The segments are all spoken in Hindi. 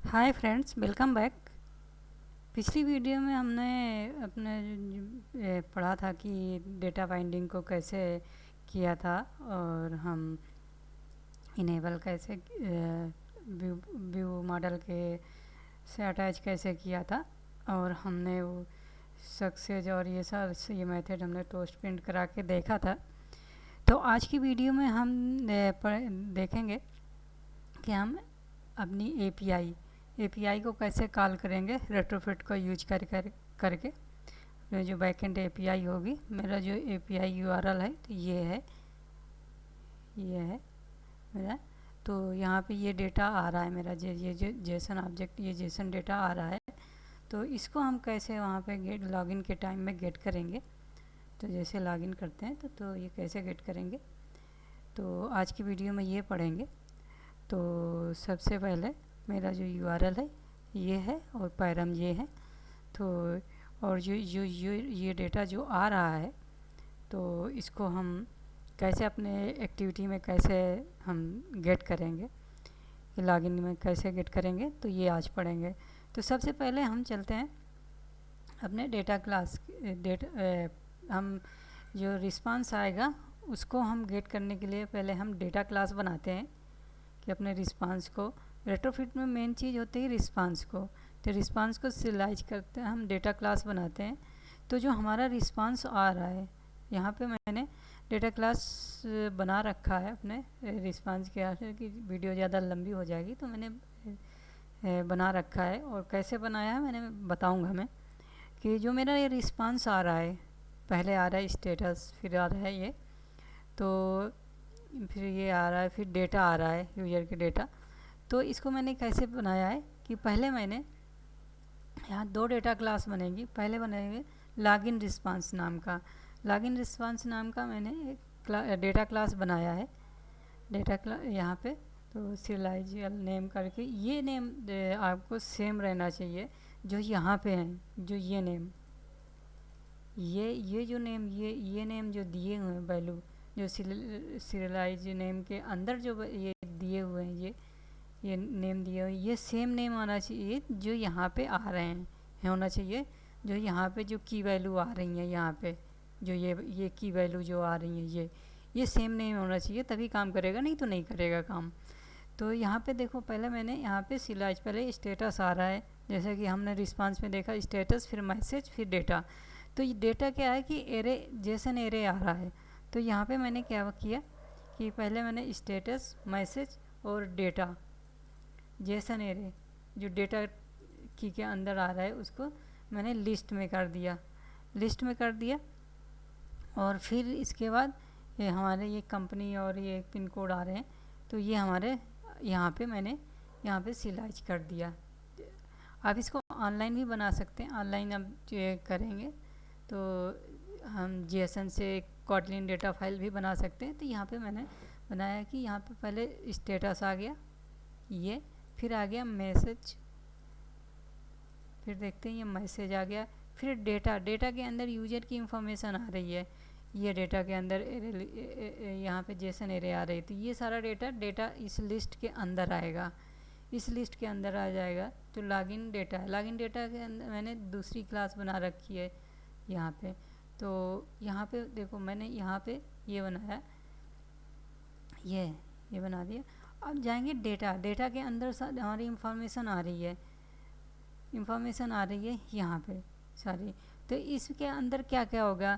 Hi friends, welcome back. पिछली वीडियो में हमने अपने पढ़ा था कि डेटा बाइंडिंग को कैसे किया था और हम इनेबल कैसे व्यू व्यू मॉडल के से अटैच कैसे किया था। और हमने वो सक्सेस और ये मेथड हमने टोस्ट प्रिंट करा के देखा था। तो आज की वीडियो में हम देखेंगे कि हम अपनी एपीआई को कैसे कॉल करेंगे रेट्रोफिट को यूज करके। जो बैकएंड एपीआई होगी, मेरा जो एपीआई यूआरएल है तो ये है मेरा। तो यहाँ पे ये डेटा आ रहा है मेरा, ये जो जेसन ऑब्जेक्ट, ये जेसन डेटा आ रहा है। तो इसको हम कैसे वहाँ पे गेट लॉगिन के टाइम में गेट करेंगे। तो जैसे लॉगिन करते हैं तो ये कैसे गेट करेंगे, तो आज की वीडियो में ये पढ़ेंगे। तो सबसे पहले मेरा जो यूआरएल है ये है और पैरम ये है। तो और ये डेटा जो आ रहा है, तो इसको हम कैसे अपने एक्टिविटी में कैसे हम गेट करेंगे, लॉगिन में कैसे गेट करेंगे, तो ये आज पढ़ेंगे। तो सबसे पहले हम चलते हैं अपने डेटा क्लास हम जो रिस्पांस आएगा उसको हम गेट करने के लिए पहले हम डेटा क्लास बनाते हैं कि अपने रिस्पांस को, रेट्रोफिट में मेन चीज़ होती है रिस्पांस को। तो रिस्पांस को सिलाइज करते हैं, हम डेटा क्लास बनाते हैं। तो जो हमारा रिस्पांस आ रहा है, यहाँ पे मैंने डेटा क्लास बना रखा है अपने रिस्पांस के आगे कि वीडियो ज़्यादा लंबी हो जाएगी, तो मैंने बना रखा है। और कैसे बनाया है मैंने बताऊँगा मैं। कि जो मेरा ये रिस्पांस आ रहा है, पहले आ रहा है स्टेटस, फिर आ रहा है ये, तो फिर ये आ रहा है, फिर डेटा आ रहा है, यूज़र के डेटा। तो इसको मैंने कैसे बनाया है कि पहले मैंने यहाँ दो डेटा क्लास बनेगी। पहले बनेंगे लॉगिन रिस्पांस नाम का, मैंने एक डेटा क्लास बनाया है। डेटा क्लास यहाँ पे तो सीरियलाइजल नेम करके, ये नेम आपको सेम रहना चाहिए जो यहाँ पे हैं। जो ये नेम, ये जो नेम, ये नेम जो दिए हुए हैं वैल्यू, जो सीरियलाइज नेम के अंदर जो ये दिए हुए हैं, ये नेम दिए हुए, ये सेम नेम आना चाहिए जो यहाँ पे आ रहे हैं, होना चाहिए। जो यहाँ पे जो की वैल्यू आ रही हैं, यहाँ पे जो ये की वैल्यू जो आ रही हैं, ये सेम नेम होना चाहिए, तभी काम करेगा, नहीं तो नहीं करेगा काम। तो यहाँ पे देखो, पहले मैंने यहाँ पे सिलाइज, पहले स्टेटस आ रहा है, जैसे कि हमने रिस्पांस में देखा, स्टेटस फिर मैसेज फिर डेटा। तो ये डेटा क्या है कि एरे, जेसन एरे आ रहा है। तो यहाँ पे मैंने क्या किया कि पहले मैंने स्टेटस, मैसेज और डेटा, जेसन एरे जो डेटा की के अंदर आ रहा है, उसको मैंने लिस्ट में कर दिया। और फिर इसके बाद ये हमारे ये कंपनी और ये पिन कोड आ रहे हैं, तो ये हमारे यहाँ पे मैंने यहाँ पे सिलाइज कर दिया। आप इसको ऑनलाइन भी बना सकते हैं। ऑनलाइन अब जो करेंगे तो हम जेएसएन से कॉटलिन डेटा फाइल भी बना सकते हैं। तो यहाँ पे मैंने बनाया कि यहाँ पे पहले स्टेटस आ गया, ये फिर आ गया मैसेज, फिर देखते हैं ये मैसेज आ गया, फिर डेटा के अंदर यूजर की इंफॉर्मेशन आ रही है। ये डेटा के अंदर यहाँ पे जेसन एरे आ रही, तो ये सारा डेटा इस लिस्ट के अंदर आएगा, इस लिस्ट के अंदर आ जाएगा। तो लॉगिन डेटा है, लॉगिन डेटा के अंदर मैंने दूसरी क्लास बना रखी है यहाँ पे। तो यहाँ पे देखो, मैंने यहाँ पे ये बनाया, ये बना दिया। अब जाएंगे डेटा के अंदर हमारी इंफॉर्मेशन आ रही है, यहाँ पे सारी। तो इसके अंदर क्या क्या होगा,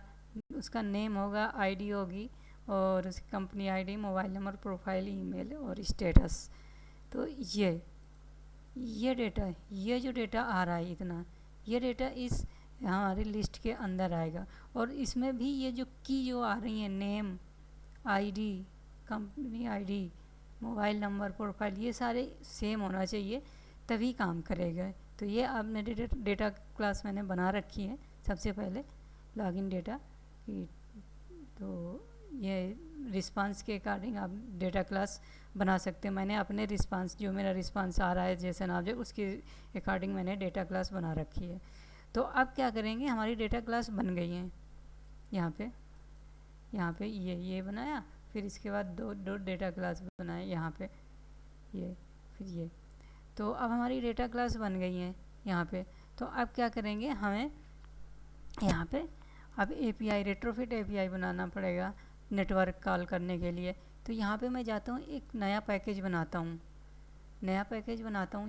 उसका नेम होगा, आईडी होगी, और उसकी company ID, mobile number, profile, email और स्टेटस। तो ये डेटा, ये जो डेटा आ रहा है इतना, ये डेटा इस हमारी लिस्ट के अंदर आएगा। और इसमें भी ये जो की जो आ रही है, name, ID, company ID, mobile number, profile, ये सारे सेम होना चाहिए, तभी काम करेगा। तो ये आपने डेटा क्लास मैंने बना रखी है सबसे पहले, लॉगिन डेटा की। तो ये रिस्पांस के अकॉर्डिंग आप डेटा क्लास बना सकते हैं। मैंने अपने रिस्पांस, जो मेरा रिस्पांस आ रहा है जेसन ऑब्जेक्ट, उसके अकॉर्डिंग मैंने डेटा क्लास बना रखी है। तो अब क्या करेंगे, हमारी डेटा क्लास बन गई हैं। यहाँ पे ये बनाया, फिर इसके बाद दो डेटा क्लास बनाए यहाँ पे, ये फिर ये। तो अब हमारी डेटा क्लास बन गई है यहाँ पे। तो अब क्या करेंगे, हमें यहाँ पे अब API रेट्रोफिट API बनाना पड़ेगा नेटवर्क कॉल करने के लिए। तो यहाँ पे मैं जाता हूँ, एक नया पैकेज बनाता हूँ,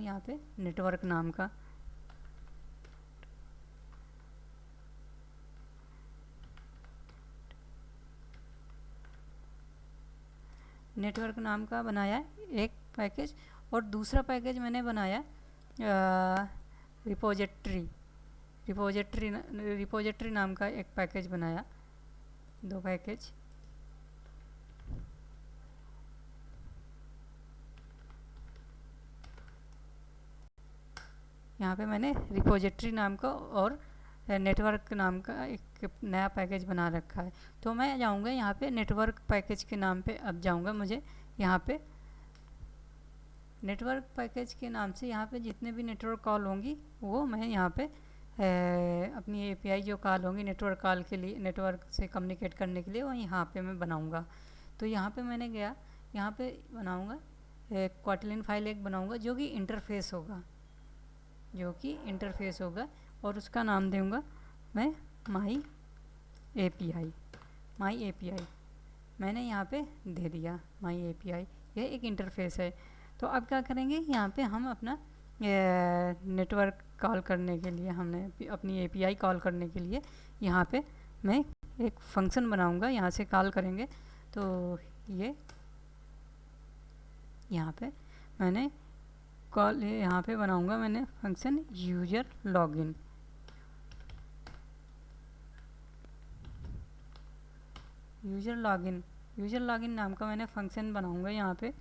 यहाँ पे नेटवर्क नाम का। नेटवर्क नाम का बनाया एक पैकेज, और दूसरा पैकेज मैंने बनाया रिपोजिटरी नाम का एक पैकेज बनाया, 2 पैकेज। यहाँ पे मैंने रिपोजिटरी नाम का और नेटवर्क नाम का एक नया पैकेज बना रखा है। तो मैं जाऊँगा यहाँ पे नेटवर्क पैकेज के नाम पे, अब जाऊँगा मुझे यहाँ पे नेटवर्क पैकेज के नाम से यहाँ पे जितने भी नेटवर्क कॉल होंगी वो मैं यहाँ पे अपनी API जो कॉल होंगी नेटवर्क कॉल के लिए, नेटवर्क से कम्युनिकेट करने के लिए, वो यहाँ पे मैं बनाऊँगा। तो यहाँ पे मैंने गया, यहाँ पे बनाऊँगा क्वाटलिन फाइल एक बनाऊँगा जो कि इंटरफेस होगा, और उसका नाम दूँगा मैं माई API। मैंने यहाँ पे दे दिया माई API, यह एक इंटरफेस है। तो अब क्या करेंगे, यहाँ पे हम अपना नेटवर्क कॉल करने के लिए, हमने अपनी API कॉल करने के लिए यहाँ पे मैं एक फंक्शन बनाऊँगा, यहाँ से कॉल करेंगे। तो ये यहाँ पे मैंने कॉल यहाँ पे बनाऊँगा मैंने function user login. User login नाम का मैंने फंक्शन बनाऊँगा यहाँ पे।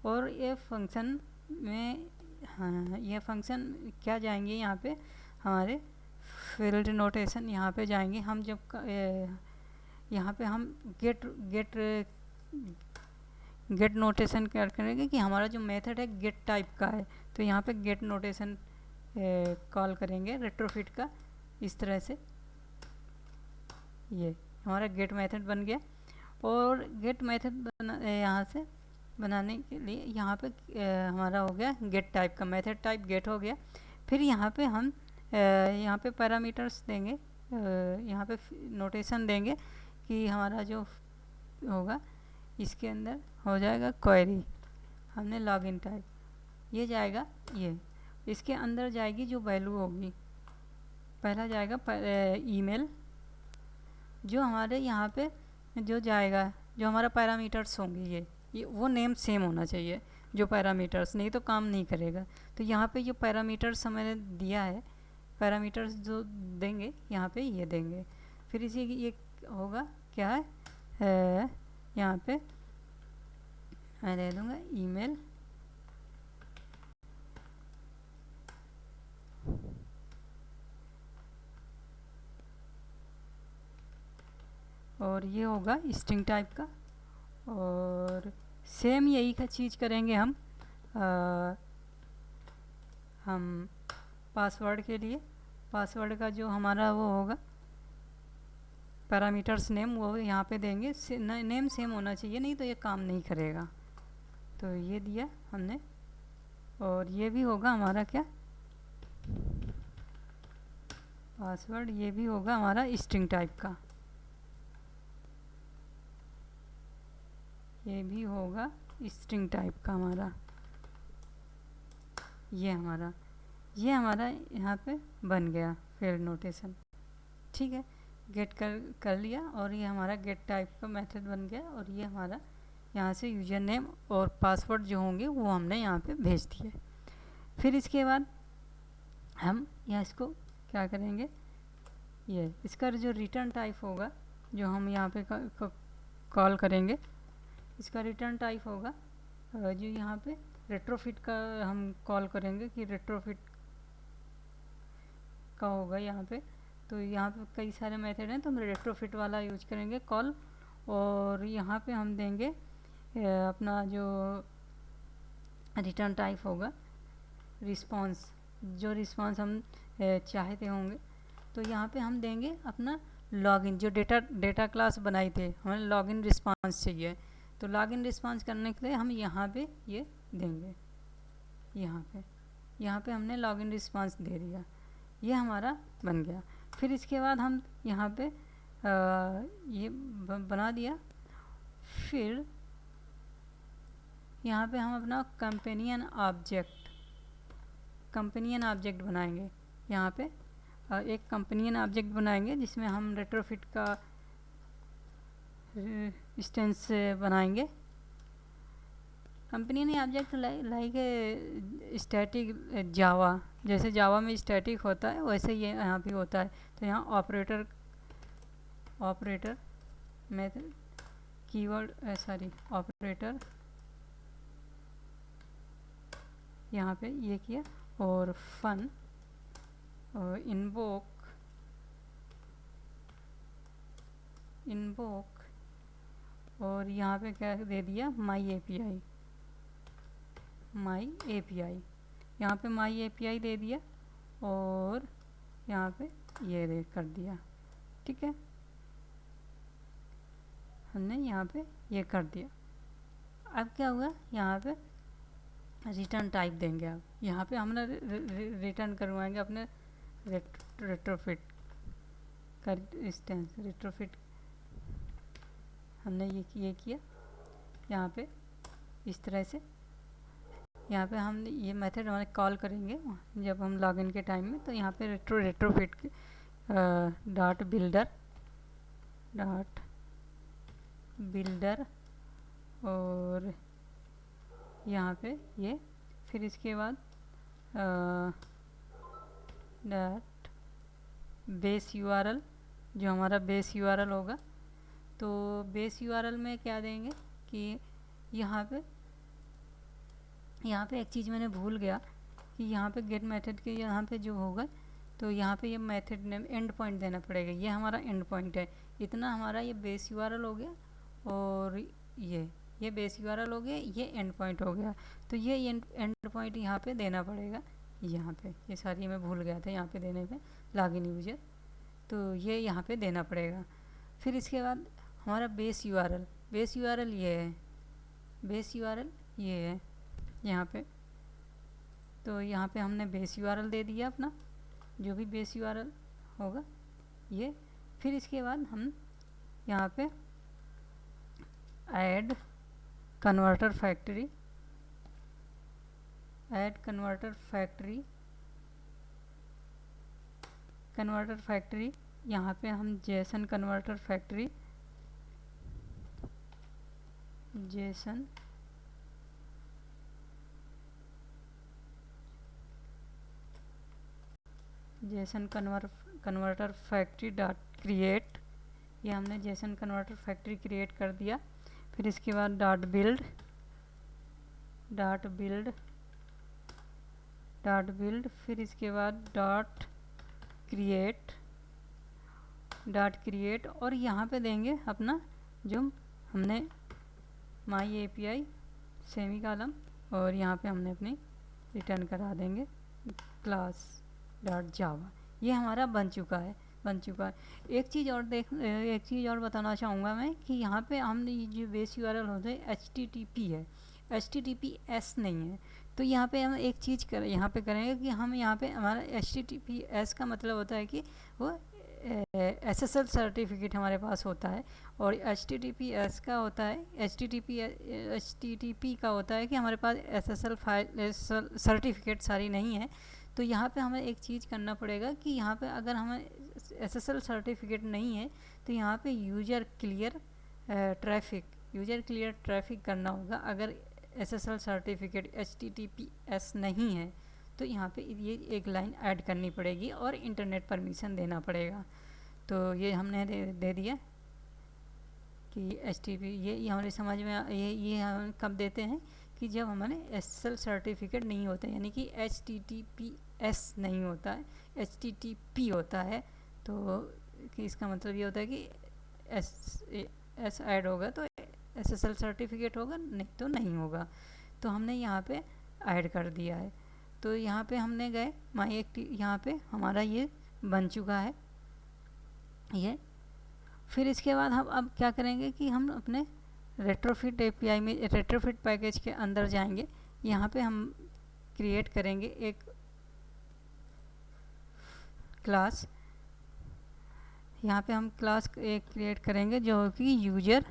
और ये फंक्शन में, हाँ, ये फंक्शन क्या जाएंगे, यहाँ पे हमारे फील्ड नोटेशन यहाँ पे जाएंगे हम। जब यहाँ पे हम गेट नोटेशन क्या करेंगे कि हमारा जो मेथड है गेट टाइप का है, तो यहाँ पे गेट नोटेशन कॉल करेंगे रेट्रोफिट का, इस तरह से। ये हमारा गेट मेथड बन गया। और गेट मेथड यहाँ से बनाने के लिए यहाँ पे हमारा हो गया गेट टाइप का, मेथड टाइप गेट हो गया। फिर यहाँ पे हम यहाँ पे पैरामीटर्स देंगे, यहाँ पे नोटेशन देंगे कि हमारा जो होगा इसके अंदर हो जाएगा क्वेरी, हमने लॉगिन टाइप, ये जाएगा, ये इसके अंदर जाएगी जो वैल्यू होगी। पहला जाएगा ईमेल, जो हमारे यहाँ पे जो जाएगा, जो हमारा पैरामीटर्स होंगे, ये वो नेम सेम होना चाहिए जो पैरामीटर्स, नहीं तो काम नहीं करेगा। तो यहाँ पे जो पैरामीटर्स मैंने दिया है, पैरामीटर्स जो देंगे यहाँ पे ये देंगे। फिर इसी ये होगा क्या है, यहाँ पे मैं दे दूँगा ईमेल, और ये होगा स्ट्रिंग टाइप का। और सेम यही का चीज़ करेंगे हम पासवर्ड के लिए। पासवर्ड का जो हमारा वो होगा पैरामीटर्स नेम, वो यहाँ पे देंगे। नेम सेम होना चाहिए, नहीं तो ये काम नहीं करेगा। तो ये दिया हमने। और ये भी होगा हमारा क्या, पासवर्ड, ये भी होगा हमारा स्ट्रिंग टाइप का, ये भी होगा स्ट्रिंग टाइप का हमारा। ये हमारा यहाँ पे बन गया फील्ड नोटेशन। ठीक है, गेट कर लिया, और ये हमारा गेट टाइप का मेथड बन गया। और ये हमारा यहाँ से यूजर नेम और पासवर्ड जो होंगे वो हमने यहाँ पे भेज दिए। फिर इसके बाद हम यहाँ इसको क्या करेंगे, ये इसका जो रिटर्न टाइप होगा जो हम यहाँ पे कॉल करेंगे, इसका रिटर्न टाइप होगा जो यहाँ पे रेट्रोफिट का हम कॉल करेंगे कि रेट्रोफिट का होगा यहाँ पे। तो यहाँ पे कई सारे मेथड हैं, तो हम रेट्रोफिट वाला यूज करेंगे कॉल। और यहाँ पे हम देंगे अपना जो रिटर्न टाइप होगा रिस्पांस, जो रिस्पांस हम चाहते होंगे। तो यहाँ पे हम देंगे अपना लॉगिन, जो डेटा क्लास बनाई थे, हमें लॉगिन रिस्पांस चाहिए। तो लॉगिन रिस्पांस करने के लिए हम यहाँ पे ये देंगे, यहाँ पे यहाँ पे हमने लॉगिन रिस्पांस दे दिया, ये हमारा बन गया। फिर इसके बाद हम यहाँ पे ये बना दिया। फिर यहाँ पे हम अपना कंपेनियन ऑब्जेक्ट बनाएंगे। यहाँ पे एक कंपेनियन ऑब्जेक्ट बनाएंगे जिसमें हम रेट्रोफिट का इंस्टेंस बनाएंगे। कंपेनियन ऑब्जेक्ट लाइक स्टैटिक जावा, जैसे जावा में स्टैटिक होता है वैसे ये यहाँ भी होता है। तो यहाँ ऑपरेटर मेथड कीवर्ड ऑपरेटर यहाँ पे ये किया, और फन और इन्वोक और यहाँ पे क्या दे दिया, माई एपीआई। यहाँ पे माई एपीआई दे दिया और यहाँ पे ये दे कर दिया। ठीक है, हमने यहाँ पे ये कर दिया। अब क्या हुआ, यहाँ पे रिटर्न टाइप देंगे। अब यहाँ पे हमने रिटर्न करवाएंगे अपने रेट्रोफिट का इंस्टेंस। रेट्रोफिट हमने ये किया यहाँ पे इस तरह से। यहाँ पे हम ये मेथड हमारे कॉल करेंगे जब हम लॉगिन के टाइम में। तो यहाँ पे रेट्रोफिट डॉट बिल्डर और यहाँ पे ये, फिर इसके बाद डॉट बेस यूआरएल, जो हमारा बेस यूआरएल होगा। तो बेस यूआरएल में क्या देंगे कि यहाँ पे एक चीज़ मैंने भूल गया कि यहाँ पे गेट मेथड के यहाँ पे जो होगा, तो यहाँ पे ये मेथड नेम एंड पॉइंट देना पड़ेगा। ये हमारा एंड पॉइंट है। इतना हमारा ये बेस यूआरएल हो गया और ये बेस यूआरएल हो गया, ये एंड पॉइंट हो गया। तो ये एंड पॉइंट यहाँ पे देना पड़ेगा। यहाँ पे ये सारी मैं भूल गया था यहाँ पे देने पे, लॉगिन यूजर, तो ये यहाँ पे देना पड़ेगा। फिर इसके बाद हमारा बेस यूआरएल ये है यहाँ पे। तो यहाँ पे हमने बेस यूआरएल दे दिया अपना, जो भी बेस यूआरएल होगा ये। फिर इसके बाद हम यहाँ पे ऐड कन्वर्टर फैक्ट्री यहाँ पे हम Jason converter factory converter factory dot create, ये हमने जेसन कन्वर्टर फैक्ट्री क्रिएट कर दिया। फिर इसके बाद डॉट बिल्ड, फिर इसके बाद डॉट क्रिएट और यहाँ पे देंगे अपना जो हमने माई एपीआई सेमीकॉलम, और यहाँ पे हमने अपनी रिटर्न करा देंगे क्लास डॉट जावा। ये हमारा बन चुका है। एक चीज़ और बताना चाहूँगा मैं कि यहाँ पे हमने ये जो बेस यूआरएल होता है HTTP है, HTTPS नहीं है। तो यहाँ पे हम एक चीज़ यहाँ पे करेंगे कि हम यहाँ पे हमारा HTTPS का मतलब होता है कि वो SSL सर्टिफिकेट हमारे पास होता है, और HTTPS का होता है HTTP का होता है कि हमारे पास SSL फाइल सर्टिफिकेट सारी नहीं है। तो यहाँ पे हमें एक चीज़ करना पड़ेगा कि यहाँ पे अगर हमें SSL सर्टिफिकेट नहीं है तो यहाँ पे यूजर क्लियर ट्रैफिक करना होगा। अगर SSL सर्टिफिकेट HTTPS नहीं है तो यहाँ पे ये एक लाइन ऐड करनी पड़ेगी और इंटरनेट परमिशन देना पड़ेगा। तो ये हमने दे दिया कि HTTP, ये हमारे समझ में ये हम कब देते हैं कि जब हमारे SSL सर्टिफिकेट नहीं होता, यानी कि HTTPS नहीं होता है, HTTP होता है। तो कि इसका मतलब ये होता है कि S ऐड होगा तो SSL सर्टिफिकेट होगा, नहीं तो नहीं होगा। तो हमने यहाँ पे ऐड कर दिया है। तो यहाँ पे हमने गए यहाँ पे हमारा ये बन चुका है ये। फिर इसके बाद हम अब क्या करेंगे कि हम अपने रेट्रोफिट API में रेट्रोफिट पैकेज के अंदर जाएंगे। यहाँ पे हम क्रिएट करेंगे एक क्लास। यहाँ पे हम क्लास एक क्रिएट करेंगे जो कि यूजर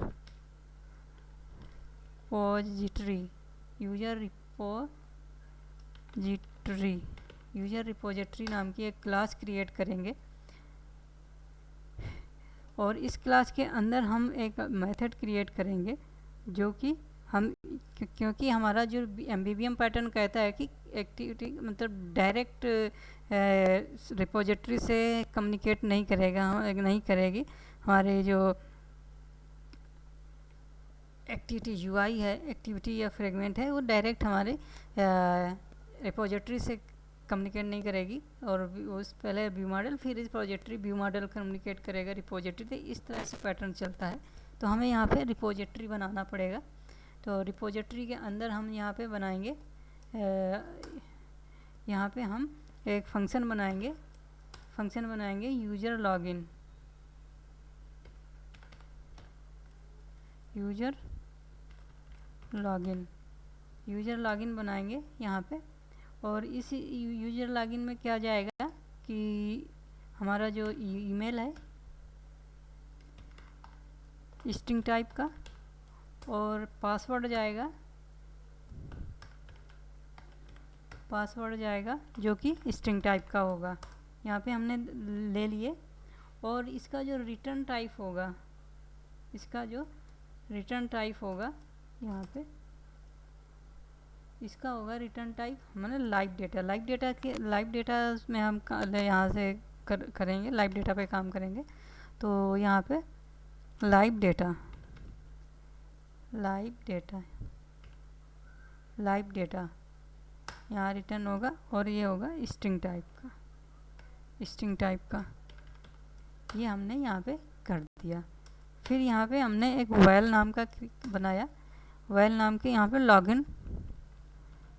रिपोजिटरी नाम की एक क्लास क्रिएट करेंगे। और इस क्लास के अंदर हम एक मेथड क्रिएट करेंगे जो कि हम क्योंकि हमारा जो एमबीबीएम पैटर्न कहता है कि एक्टिविटी मतलब डायरेक्ट रिपोजिटरी से कम्युनिकेट नहीं करेगी। हमारे जो एक्टिविटी यूआई है, एक्टिविटी या फ्रेगमेंट है, वो डायरेक्ट हमारे रिपोजिटरी से कम्युनिकेट नहीं करेगी। और उस पहले व्यू मॉडल फिर रिपोजिटरी, व्यू मॉडल कम्युनिकेट करेगा रिपोजिटरी। तो इस तरह से पैटर्न चलता है। तो हमें यहाँ पे रिपोजिटरी बनाना पड़ेगा। तो रिपोजिटरी के अंदर हम यहाँ पे बनाएंगे, यहाँ पे हम एक फंक्शन बनाएंगे यूजर लॉगिन बनाएंगे यहाँ पे। और इस यूजर लॉगिन में क्या जाएगा कि हमारा जो ईमेल है स्ट्रिंग टाइप का, और पासवर्ड जाएगा जो कि स्ट्रिंग टाइप का होगा। यहाँ पे हमने ले लिए। और इसका जो रिटर्न टाइप होगा यहाँ पे इसका होगा रिटर्न टाइप माने लाइव डेटा में हम यहाँ से करेंगे, लाइव डेटा पे काम करेंगे। तो यहाँ पे लाइव डेटा यहाँ रिटर्न होगा। और ये होगा स्ट्रिंग टाइप का। ये हमने यहाँ पे कर दिया। फिर यहाँ पे हमने एक वैल नाम का बनाया। वैल नाम के यहाँ पे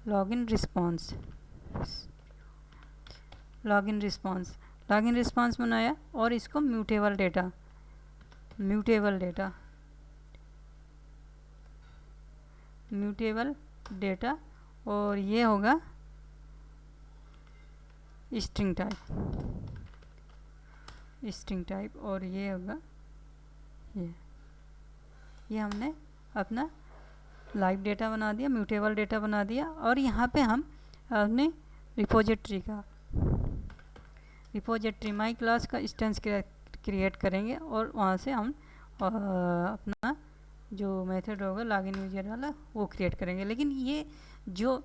लॉगिन रिस्पॉन्स बनाया। और इसको म्यूटेबल डेटा और ये होगा स्ट्रिंग टाइप और ये होगा ये हमने अपना लाइव डेटा बना दिया, म्यूटेबल डेटा बना दिया। और यहाँ पे हम अपने रिपोजिटरी माई क्लास का इंस्टेंस क्रिएट करेंगे। और वहाँ से हम अपना जो मेथड होगा लॉगिन यूजर वाला वो क्रिएट करेंगे। लेकिन ये जो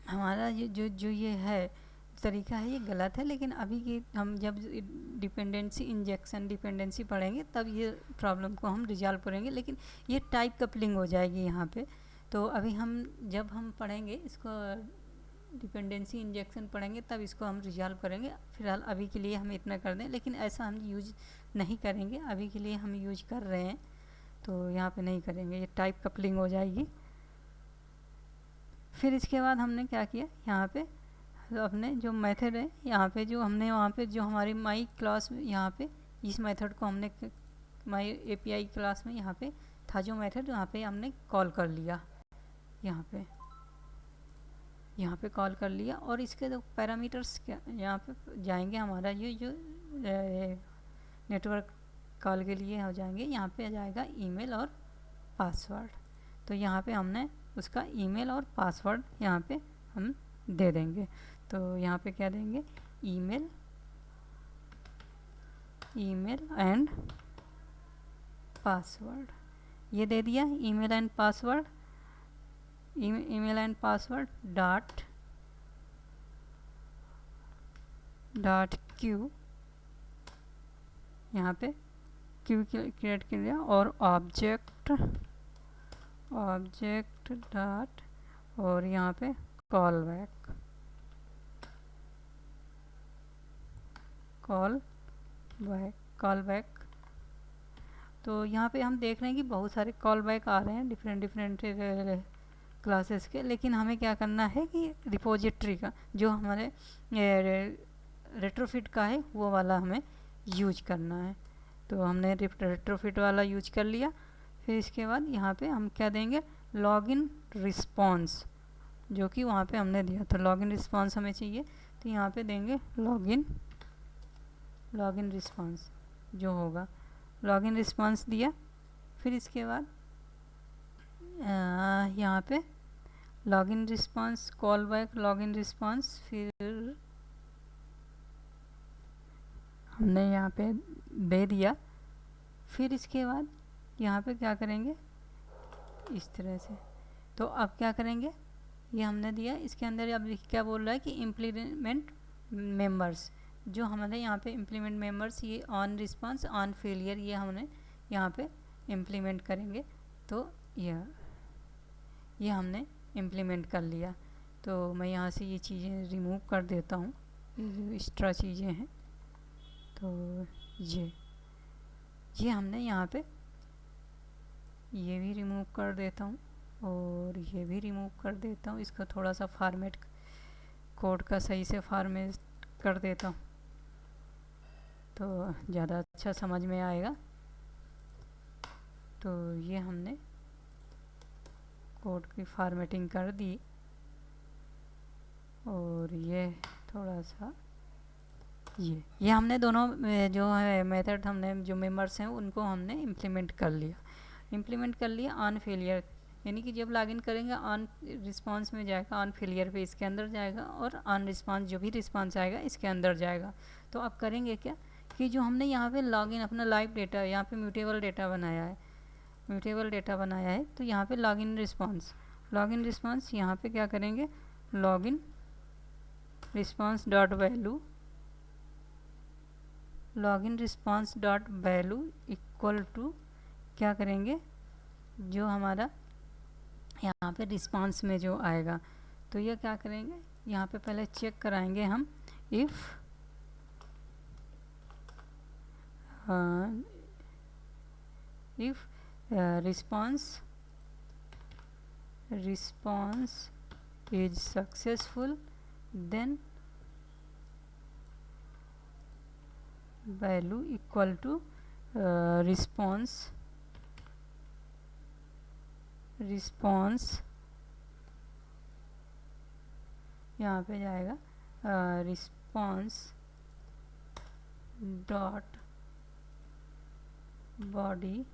हमारा ये है तरीका है, ये गलत है। लेकिन अभी की हम जब डिपेंडेंसी पढ़ेंगे तब ये प्रॉब्लम को हम रिजॉल्व करेंगे। लेकिन ये टाइप कपलिंग हो जाएगी यहाँ पे। तो अभी जब हम पढ़ेंगे इसको, डिपेंडेंसी इंजेक्शन पढ़ेंगे तब इसको हम रिजॉल्व करेंगे। फिलहाल अभी के लिए हम इतना कर दें, लेकिन ऐसा हम यूज नहीं करेंगे। अभी के लिए हम यूज कर रहे हैं तो यहाँ पे नहीं करेंगे, ये टाइप कपलिंग हो जाएगी। फिर इसके बाद हमने क्या किया, यहाँ पे अपने जो मेथड है यहाँ पे जो हमने वहाँ पे जो हमारी माई क्लास में यहाँ पे इस मेथड को हमने माई एपीआई क्लास में यहाँ पे था जो मेथड, यहाँ पे हमने कॉल कर लिया। यहाँ पे कॉल कर लिया। और इसके जो पैरामीटर्स क्या यहाँ पे जाएंगे, हमारा ये जो नेटवर्क कॉल के लिए हो जाएंगे। यहाँ पे आ जाएगा ईमेल और पासवर्ड। तो यहाँ पे हमने उसका ईमेल और पासवर्ड यहाँ पे हम दे देंगे। तो यहाँ पे क्या देंगे, ईमेल एंड पासवर्ड, ये दे दिया। Email and password dot Q, यहाँ पे क्यू क्रिएट कर दिया। और ऑब्जेक्ट डॉट और यहाँ पे कॉल बैक। तो यहाँ पे हम देख रहे हैं कि बहुत सारे कॉल बैक आ रहे हैं डिफरेंट क्लासेस के। लेकिन हमें क्या करना है कि रिपोजिटरी का जो हमारे रेट्रोफिट का है वो वाला हमें यूज करना है। तो हमने रेट्रोफिट वाला यूज कर लिया। फिर इसके बाद यहाँ पे हम क्या देंगे, लॉगिन रिस्पॉन्स जो कि वहाँ पे हमने दिया। तो लॉगिन रिस्पांस हमें चाहिए, तो यहाँ पे देंगे लॉगिन रिस्पांस जो होगा। लॉगिन रिस्पांस दिया, फिर इसके बाद यहाँ पे login response, call back login response, फिर हमने यहाँ पे दे दिया। फिर इसके बाद यहाँ पे क्या करेंगे, इस तरह से। तो अब क्या करेंगे, ये हमने दिया, इसके अंदर अब क्या बोल रहा है कि इम्प्लीमेंट मेंबर्स, जो हमारे यहाँ पे इम्प्लीमेंट मेंबर्स, ये ऑन रिस्पांस ऑन फेलियर, ये हमने यहाँ पे इम्प्लीमेंट करेंगे। तो ये हमने इम्प्लीमेंट कर लिया। तो मैं यहाँ से ये चीज़ें रिमूव कर देता हूँ, ये जो एक्स्ट्रा चीज़ें हैं। तो ये हमने यहाँ पे ये भी रिमूव कर देता हूँ और ये भी रिमूव कर देता हूँ। इसका थोड़ा सा फॉर्मेट, कोड का सही से फॉर्मेट कर देता हूँ तो ज़्यादा अच्छा समझ में आएगा। तो ये हमने कोड की फॉर्मेटिंग कर दी और ये थोड़ा सा ये हमने दोनों जो है मेथड, हमने जो मेंबर्स हैं उनको हमने इम्प्लीमेंट कर लिया ऑन फेलियर, यानी कि जब लॉगिन करेंगे ऑन रिस्पांस में जाएगा, ऑन फेलियर पे इसके अंदर जाएगा और ऑन रिस्पांस जो भी रिस्पांस आएगा इसके अंदर जाएगा। तो अब करेंगे क्या कि जो हमने यहाँ पे लॉगिन अपना लाइव डेटा, यहाँ पे म्यूटेबल डेटा बनाया है, तो यहाँ पे लॉगिन रिस्पांस यहाँ पे क्या करेंगे, login response dot value equal to क्या करेंगे, जो हमारा यहाँ पे रिस्पांस में जो आएगा। तो ये क्या करेंगे, यहाँ पे पहले चेक कराएंगे हम if response is successful, then value equal to response यहाँ पे जाएगा response dot body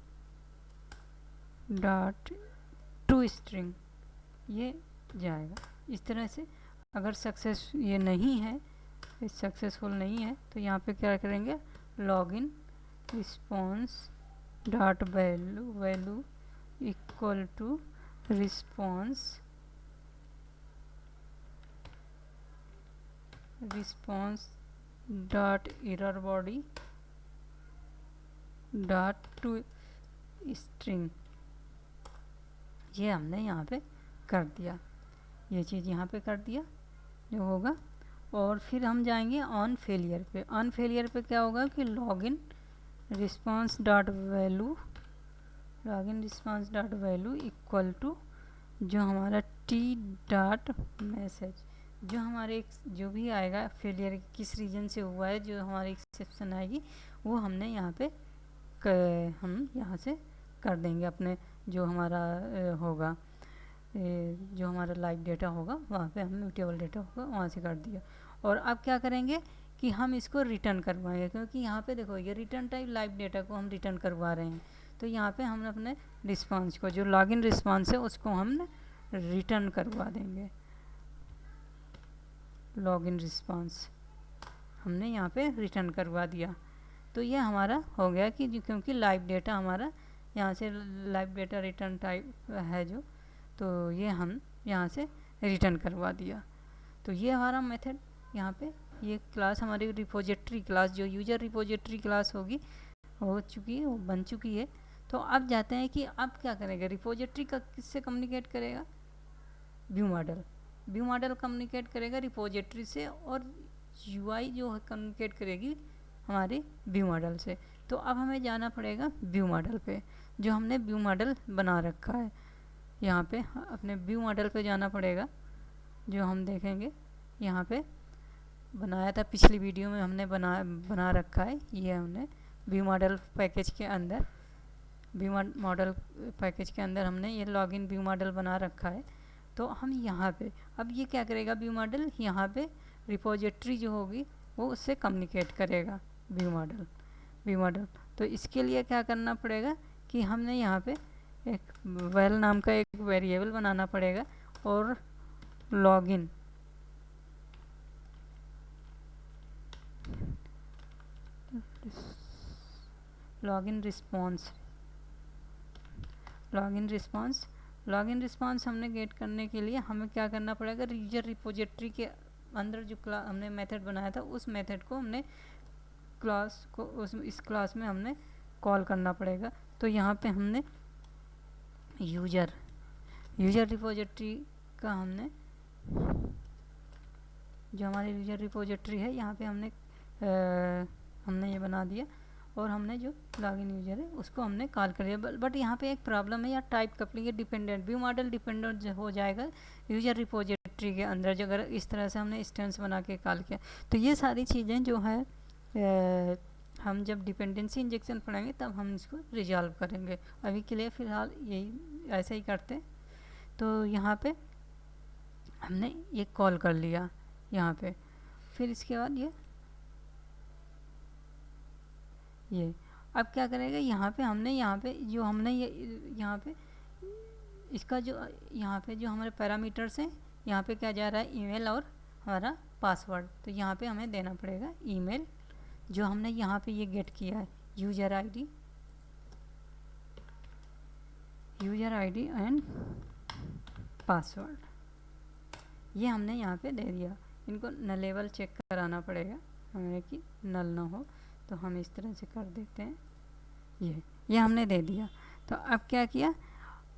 dot to string, ये जाएगा इस तरह से। अगर सक्सेस ये नहीं है, सक्सेसफुल नहीं है, तो यहाँ पे क्या करेंगे, login response dot value equal to response dot error body dot to string, ये हमने यहाँ पे कर दिया, ये चीज़ यहाँ पे कर दिया जो होगा। और फिर हम जाएंगे ऑन फेलियर पे क्या होगा कि login response dot value equal to जो हमारा टी डॉट मैसेज, जो हमारे जो भी आएगा फेलियर किस रीजन से हुआ है, जो हमारी एक्सेप्शन आएगी वो हमने यहाँ पे हम यहाँ से कर देंगे अपने जो हमारा होगा, जो हमारा लाइव डेटा होगा वहाँ पे हम म्यूटेबल डेटा होगा वहाँ से कर दिया। और अब क्या करेंगे कि हम इसको रिटर्न करवाएंगे, क्योंकि यहाँ पे देखो ये रिटर्न टाइप लाइव डेटा को हम रिटर्न करवा रहे हैं। तो यहाँ पे हम अपने रिस्पांस को, जो लॉगिन रिस्पांस है उसको हम रिटर्न करवा देंगे। लॉगिन रिस्पांस हमने यहाँ पे रिटर्न करवा दिया। तो ये हमारा हो गया कि क्योंकि लाइव डेटा हमारा यहाँ से लाइव डेटा रिटर्न टाइप है जो, तो ये हम यहाँ से रिटर्न करवा दिया। तो ये हमारा मेथड यहाँ पे, ये क्लास हमारी रिपोजिटरी क्लास, जो यूजर रिपोजिटरी क्लास होगी हो चुकी है, वो बन चुकी है। तो अब जाते हैं कि अब क्या करेगा, रिपोजिटरी का किससे कम्युनिकेट करेगा, व्यू मॉडल कम्युनिकेट करेगा रिपोजिटरी से, और यूआई जो है कम्युनिकेट करेगी हमारे व्यू मॉडल से। तो अब हमें जाना पड़ेगा व्यू मॉडल पे, जो हमने व्यू मॉडल बना रखा है। यहाँ पे अपने व्यू मॉडल पे जाना पड़ेगा, जो हम देखेंगे यहाँ पे बनाया था पिछली वीडियो में हमने बना रखा है। ये हमने व्यू मॉडल पैकेज के अंदर हमने ये लॉगिन व्यू मॉडल बना रखा है। तो हम यहाँ पे अब ये क्या करेगा, व्यू मॉडल यहाँ पे रिपोजिटरी जो होगी वो उससे कम्युनिकेट करेगा व्यू मॉडल। तो इसके लिए क्या करना पड़ेगा कि हमने यहाँ पे एक वेल नाम का एक वेरिएबल बनाना पड़ेगा और लॉगिन रिस्पॉन्स हमने गेट करने के लिए हमें क्या करना पड़ेगा, यूजर रिपोजिटरी के अंदर जो हमने मेथड बनाया था उस मेथड को हमने क्लास को इस क्लास में हमने कॉल करना पड़ेगा। तो यहाँ पे हमने यूजर रिपोजिटरी का हमने जो हमारी यूजर रिपोजिटरी है यहाँ पे हमने ये बना दिया और हमने जो लॉगिन यूजर है उसको हमने कॉल कर दिया। बट यहाँ पे एक प्रॉब्लम है, या type coupling dependent view model dependent हो जाएगा यूजर रिपोजिटरी के अंदर, जो अगर इस तरह से हमने इंस्टेंस बना के कॉल किया। तो ये सारी चीज़ें जो है हम जब डिपेंडेंसी इंजेक्शन पढ़ेंगे तब हम इसको रिजॉल्व करेंगे। अभी के लिए फ़िलहाल यही ऐसे ही करते हैं। तो यहाँ पे हमने ये कॉल कर लिया यहाँ पे, फिर इसके बाद ये अब क्या करेगा, यहाँ पे हमने यहाँ पे इसका जो यहाँ पे जो हमारे पैरामीटर्स हैं, यहाँ पे क्या जा रहा है, ईमेल और हमारा पासवर्ड। तो यहाँ पे हमें देना पड़ेगा ईमेल जो हमने यहाँ पे ये गेट किया है, यूज़र आईडी एंड पासवर्ड, ये हमने यहाँ पे दे दिया। इनको नलेबल चेक कराना पड़ेगा हमें कि नल ना हो, तो हम इस तरह से कर देते हैं। ये हमने दे दिया। तो अब क्या किया,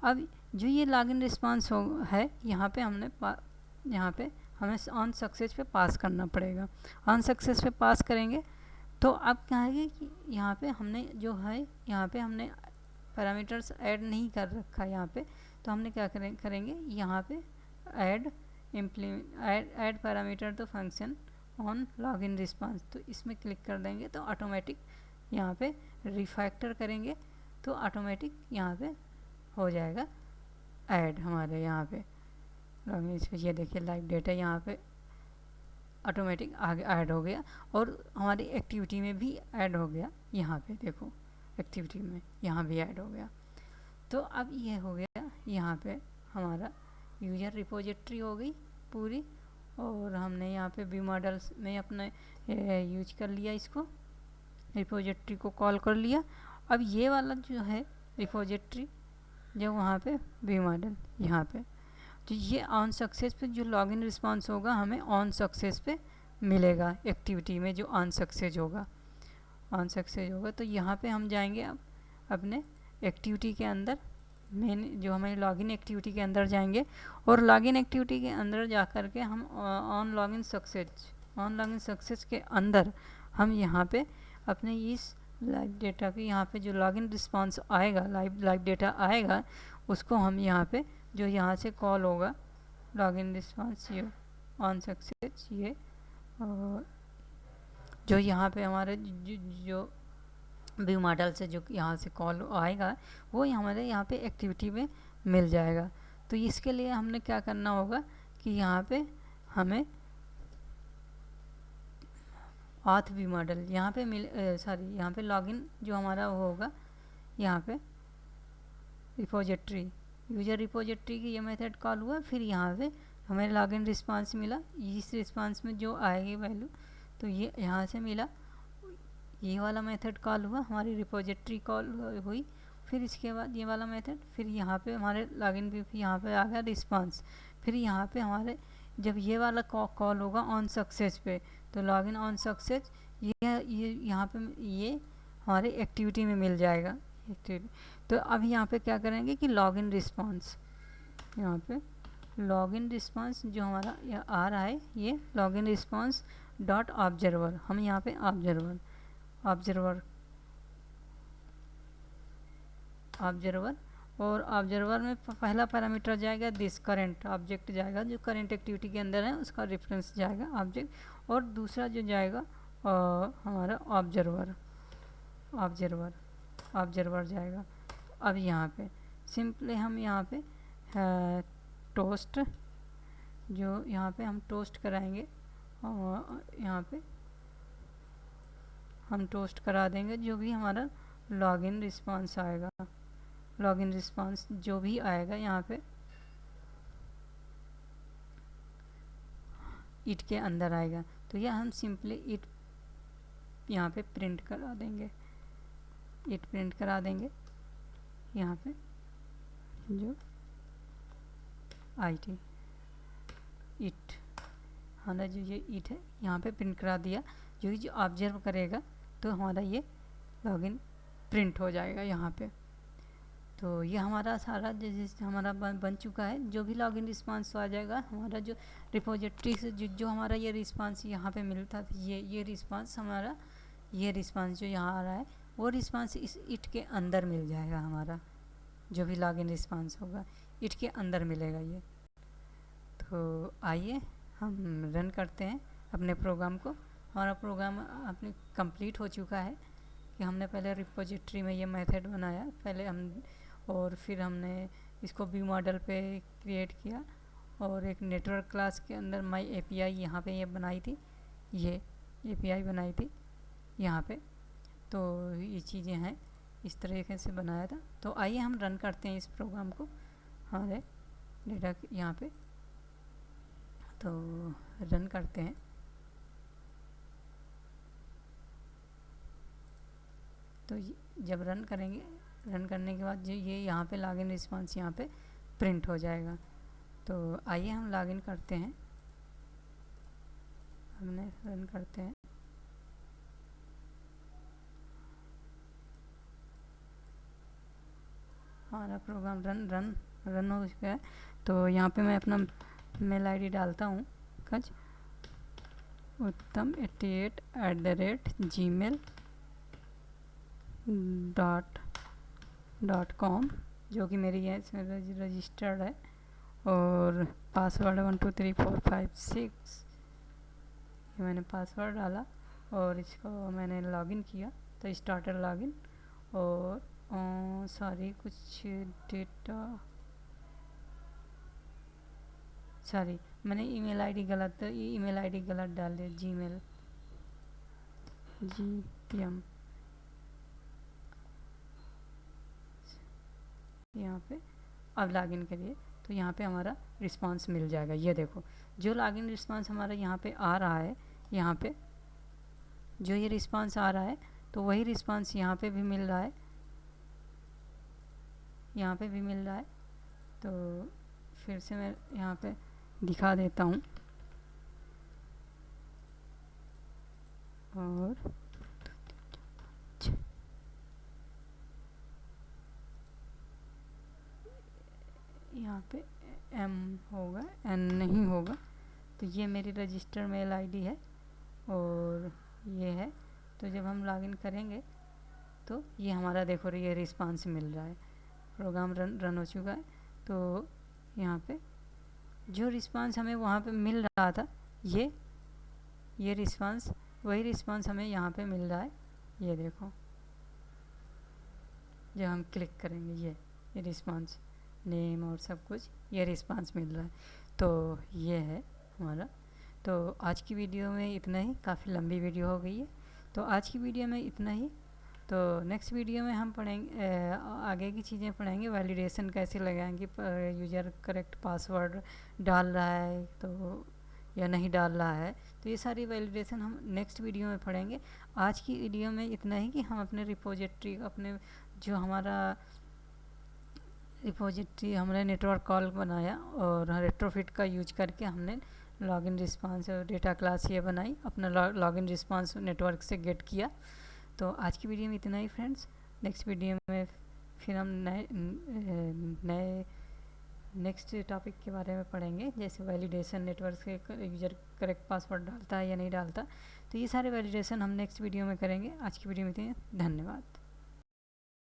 अब जो ये लॉगिन रिस्पांस है यहाँ पे हमें ऑन सक्सेस पे पास करना पड़ेगा। ऑन सक्सेस पे पास करेंगे तो अब क्या है कि यहाँ पे हमने पैरामीटर्स ऐड नहीं कर रखा यहाँ पे। तो हमने क्या करेंगे यहाँ पे ऐड पैरामीटर तो फंक्शन ऑन लॉगिन रिस्पांस, तो इसमें क्लिक कर देंगे तो ऑटोमेटिक यहाँ पे रिफैक्टर करेंगे तो ऑटोमेटिक यहाँ पे हो जाएगा ऐड हमारे यहाँ पे लॉगिन। इसमें ये देखिए लाइव डेटा यहाँ पे ऑटोमेटिक आगे ऐड हो गया और हमारी एक्टिविटी में भी ऐड हो गया। यहाँ पे देखो एक्टिविटी में यहाँ भी ऐड हो गया। तो अब ये हो गया यहाँ पे हमारा यूजर रिपोजिटरी हो गई पूरी, और हमने यहाँ पे व्यू मॉडल्स में अपने यूज कर लिया, इसको रिपोजिटरी को कॉल कर लिया। अब ये वाला जो है रिपोजिटरी जो वहाँ पे व्यू मॉडल यहाँ पे, तो ये ऑन सक्सेस पे जो लॉगिन रिस्पांस होगा हमें ऑन सक्सेस पे मिलेगा। एक्टिविटी में जो ऑन सक्सेस होगा तो यहाँ पे हम जाएंगे अब अपने एक्टिविटी के अंदर, मेन जो हमें लॉगिन एक्टिविटी के अंदर जाएंगे और लॉगिन एक्टिविटी के अंदर जा कर के हम ऑन लॉगिन सक्सेस के अंदर हम यहाँ पे अपने इस लाइव डेटा के यहाँ पे जो लॉगिन रिस्पांस आएगा, लाइव डेटा आएगा, उसको हम यहाँ पे जो यहाँ से कॉल होगा लॉगिन रिस्पांस ये ऑन सक्सेस, ये जो यहाँ पे हमारे जो व्यू मॉडल से जो यहाँ से कॉल आएगा वो हमारे यहाँ पे एक्टिविटी में मिल जाएगा। तो इसके लिए हमने क्या करना होगा कि यहाँ पे हमें ऑथ व्यू मॉडल यहाँ पे यहाँ पे लॉगिन जो हमारा वो होगा, यहाँ पे रिपोजिटरी यूजर रिपोजिटरी की ये मेथड कॉल हुआ, फिर यहाँ पे हमें लॉगिन रिस्पांस मिला। इस रिस्पांस में जो आएगी वैल्यू तो ये यहाँ से मिला, ये वाला मेथड कॉल हुआ, हमारी रिपोजिटरी कॉल हुई, फिर इसके बाद ये वाला मेथड, फिर यहाँ पे हमारे लॉगिन भी यहाँ पे आ गया रिस्पांस। फिर यहाँ पे हमारे जब ये वाला कॉल होगा ऑन सक्सेस पे तो लॉगिन ऑन सक्सेस ये यहाँ पे ये हमारे एक्टिविटी में मिल जाएगा एक्टिविटी। तो अब यहाँ पे क्या करेंगे कि लॉगिन रिस्पांस, यहाँ पे लॉगिन रिस्पांस जो हमारा आ रहा है ये लॉगिन रिस्पांस डॉट ऑब्जर्वर, हम यहाँ पे ऑब्जर्वर और ऑब्जर्वर में पहला पैरामीटर जाएगा दिस करंट ऑब्जेक्ट जाएगा, जो करंट एक्टिविटी के अंदर है उसका रेफरेंस जाएगा ऑब्जेक्ट, और दूसरा जो जाएगा हमारा ऑब्जर्वर जाएगा। अब यहाँ पे सिंपली हम यहाँ पे टोस्ट, जो यहाँ पे हम टोस्ट कराएंगे और यहाँ पे हम टोस्ट करा देंगे जो भी हमारा लॉगिन रिस्पांस आएगा। लॉगिन रिस्पांस जो भी आएगा यहाँ पे इट के अंदर आएगा, तो यह हम सिंपली इट यहाँ पे प्रिंट करा देंगे। इट प्रिंट करा देंगे यहाँ पे, जो IT इट हमारा जो ये इट है यहाँ पे प्रिंट करा दिया। जो ऑब्जर्व करेगा तो हमारा ये लॉगिन प्रिंट हो जाएगा यहाँ पे। तो ये हमारा सारा जैसे हमारा बन चुका है। जो भी लॉगिन रिस्पांस आ जाएगा, हमारा जो रिपोजिटरी से जो हमारा ये रिस्पांस यहाँ पे मिलता था, ये रिस्पांस हमारा, ये रिस्पांस जो यहाँ आ रहा है वो रिस्पांस इस इट के अंदर मिल जाएगा। हमारा जो भी लॉगिन रिस्पांस होगा इट के अंदर मिलेगा ये। तो आइए हम रन करते हैं अपने प्रोग्राम को। हमारा प्रोग्राम अपने कंप्लीट हो चुका है कि हमने पहले रिपोजिटरी में ये मेथड बनाया पहले हम, और फिर हमने इसको व्यू मॉडल पे क्रिएट किया, और एक नेटवर्क क्लास के अंदर माई API यहाँ पे ये बनाई थी, ये API बनाई थी यहाँ पे। तो ये चीज़ें हैं, इस तरीके से बनाया था। तो आइए हम रन करते हैं इस प्रोग्राम को हमारे डेटा यहाँ पे। तो रन करते हैं। तो जब रन करेंगे, रन करने के बाद जो ये यहाँ पे लॉगिन रिस्पांस यहाँ पे प्रिंट हो जाएगा। तो आइए हम लॉगिन करते हैं, हमने रन करते हैं। हमारा प्रोग्राम रन हो चुका है। तो यहाँ पे मैं अपना मेल ID डालता हूँ, कज uttam88@gmail.com, जो कि मेरी है रजिस्टर्ड है, और पासवर्ड 1 2 3 4 5 6 ये मैंने पासवर्ड डाला, और इसको मैंने लॉगिन किया। तो स्टार्टर लॉगिन, और सॉरी कुछ डेटा, सॉरी मैंने ईमेल आईडी गलत डाल दिया, जीमेल GM यहाँ पे। अब लॉगिन करिए तो यहाँ पे हमारा रिस्पांस मिल जाएगा। ये देखो जो लॉगिन रिस्पांस हमारा यहाँ पे आ रहा है, यहाँ पे जो ये रिस्पांस आ रहा है तो वही रिस्पांस यहाँ पे भी मिल रहा है, यहाँ पे भी मिल रहा है। तो फिर से मैं यहाँ पे दिखा देता हूँ, और यहाँ पे M होगा, N नहीं होगा। तो ये मेरी रजिस्टर मेल ID है, और ये है। तो जब हम लॉगिन करेंगे तो ये हमारा देखो ये रिस्पांस मिल रहा है। प्रोग्राम रन हो चुका है। तो यहाँ पे जो रिस्पांस हमें वहाँ पे मिल रहा था, ये रिस्पांस, वही रिस्पांस हमें यहाँ पे मिल रहा है। ये देखो जब हम क्लिक करेंगे ये रिस्पांस, नेम और सब कुछ, ये रिस्पांस मिल रहा है। तो ये है हमारा। तो आज की वीडियो में इतना ही, काफ़ी लंबी वीडियो हो गई है। तो आज की वीडियो में इतना ही। तो नेक्स्ट वीडियो में हम पढ़ेंगे, आगे की चीज़ें पढ़ेंगे। वैलिडेशन कैसे लगाएंगे, यूज़र करेक्ट पासवर्ड डाल रहा है तो या नहीं डाल रहा है, तो ये सारी वैलिडेशन हम नेक्स्ट वीडियो में पढ़ेंगे। आज की वीडियो में इतना ही कि हम अपने रिपोजिटरी, अपने जो हमारा रिपोजिटरी हमने नेटवर्क कॉल बनाया और रेट्रोफिट का यूज करके हमने लॉगिन रिस्पांस और डेटा क्लास ये बनाई, अपना लॉगिन रिस्पांस नेटवर्क से गेट किया। तो आज की वीडियो में इतना ही फ्रेंड्स। नेक्स्ट वीडियो में फिर हम नए नेक्स्ट टॉपिक के बारे में पढ़ेंगे, जैसे वैलिडेशन, नेटवर्क से यूज़र करेक्ट पासवर्ड डालता है या नहीं डालता। तो ये सारे वैलिडेशन हम नेक्स्ट वीडियो में करेंगे। आज की वीडियो में इतने, धन्यवाद।